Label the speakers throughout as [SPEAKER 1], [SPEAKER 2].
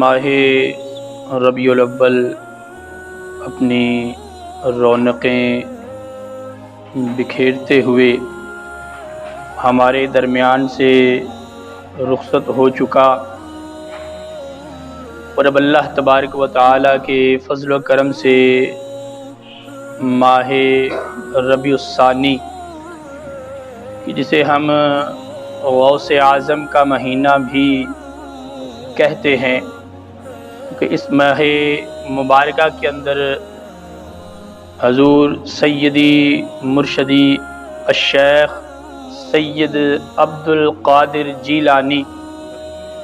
[SPEAKER 1] ماہ ربیع الاول اپنی رونقیں بکھیرتے ہوئے ہمارے درمیان سے رخصت ہو چکا، اور اب اللہ تبارک و تعالیٰ کے فضل و کرم سے ماہ ربیع الثانی جسے ہم غوث اعظم کا مہینہ بھی کہتے ہیں، کہ اس ماہ مبارکہ کے اندر حضور سیدی مرشدی الشیخ سید عبد القادر جیلانی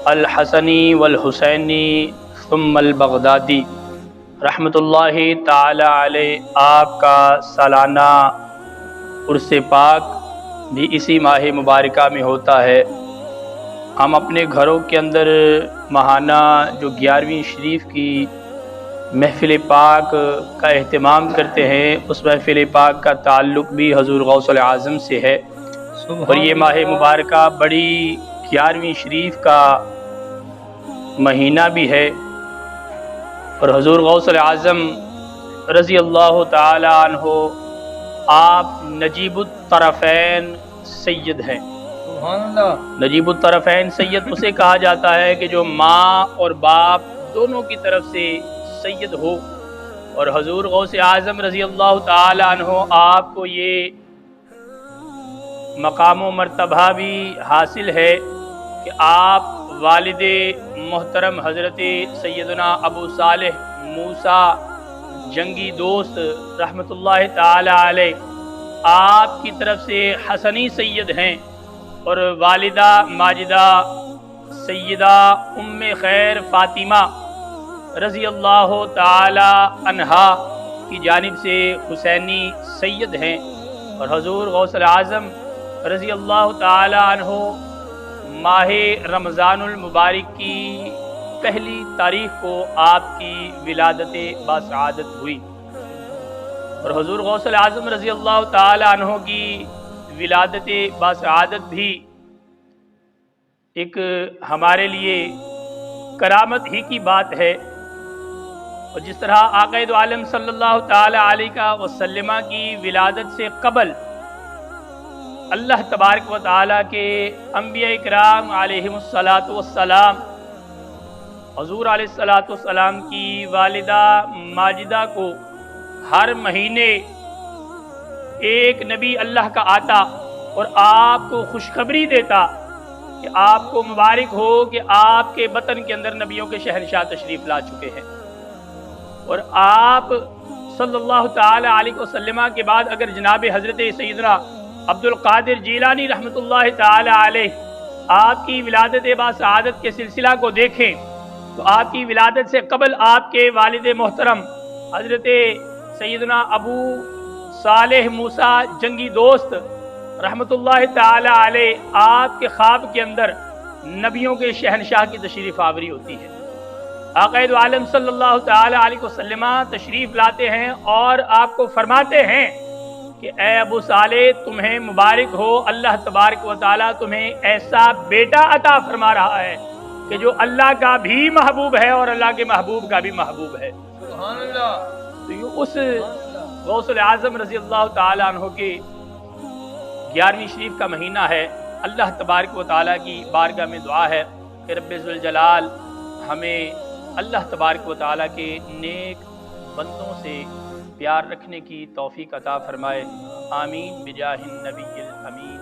[SPEAKER 1] الحسنی والحسینی ثم البغدادی رحمۃ اللہ تعالی علیہ آپ کا سالانہ عرس پاک بھی اسی ماہ مبارکہ میں ہوتا ہے۔ ہم اپنے گھروں کے اندر ماہانہ جو 11ویں شریف کی محفل پاک کا اہتمام کرتے ہیں، اس محفل پاک کا تعلق بھی حضور غوث اعظم سے ہے، اور یہ ماہ مبارکہ بڑی 11ویں شریف کا مہینہ بھی ہے، اور حضور غوث اعظم رضی اللہ تعالی عنہ آپ نجیب الطرفین سید ہیں۔
[SPEAKER 2] سبحان اللہ۔
[SPEAKER 1] نجیب الطرفین سید اسے کہا جاتا ہے کہ جو ماں اور باپ دونوں کی طرف سے سید ہو، اور حضور غوث اعظم رضی اللہ تعالی عنہ آپ کو یہ مقام و مرتبہ بھی حاصل ہے کہ آپ والد محترم حضرت سیدنا ابو صالح موسیٰ جنگی دوست رحمۃ اللہ تعالی علیہ آپ کی طرف سے حسنی سید ہیں، اور والدہ ماجدہ سیدہ ام خیر فاطمہ رضی اللہ تعالی عنہا کی جانب سے حسینی سید ہیں، اور حضور غوث اعظم رضی اللہ تعالی عنہ ماہ رمضان المبارک کی پہلی تاریخ کو آپ کی ولادت باسعادت ہوئی، اور حضور غوث اعظم رضی اللہ تعالی عنہ کی ولادت باسعادت بھی ایک ہمارے لیے کرامت ہی کی بات ہے، اور جس طرح آقا دو عالم صلی اللہ تعالی علیہ وسلم کی ولادت سے قبل اللہ تبارک و تعالیٰ کے انبیاء اکرام علیہم الصلاۃ والسلام حضور علیہ الصلاۃ والسلام کی والدہ ماجدہ کو ہر مہینے ایک نبی اللہ کا آتا اور آپ کو خوشخبری دیتا کہ آپ کو مبارک ہو کہ آپ کے بطن کے اندر نبیوں کے شہنشاہ تشریف لا چکے ہیں، اور آپ صلی اللہ تعالی علیہ وسلم کے بعد اگر جناب حضرت سیدنا عبد القادر جیلانی رحمۃ اللہ تعالی علیہ آپ کی ولادت باسعادت کے سلسلہ کو دیکھیں تو آپ کی ولادت سے قبل آپ کے والد محترم حضرت سیدنا ابو صالح موسیٰ جنگی دوست رحمۃ اللہ تعالی علیہ آپ کے خواب کے اندر نبیوں کے شہنشاہ کی تشریف آوری ہوتی ہے۔ آقا دو عالم صلی اللہ تعالی علیہ وسلم تشریف لاتے ہیں اور آپ کو فرماتے ہیں کہ اے ابو صالح تمہیں مبارک ہو، اللہ تبارک و تعالیٰ تمہیں ایسا بیٹا عطا فرما رہا ہے کہ جو اللہ کا بھی محبوب ہے اور اللہ کے محبوب کا بھی محبوب ہے۔
[SPEAKER 2] سبحان اللہ۔
[SPEAKER 1] تو یہ اس غوث اعظم رضی اللہ تعالیٰ عنہ کے 11ویں شریف کا مہینہ ہے۔ اللہ تبارک و تعالیٰ کی بارگاہ میں دعا ہے کہ رب ذوالجلال ہمیں اللہ تبارک و تعالیٰ کے نیک بندوں سے پیار رکھنے کی توفیق عطا فرمائے، آمین بجاہ النبی الامین۔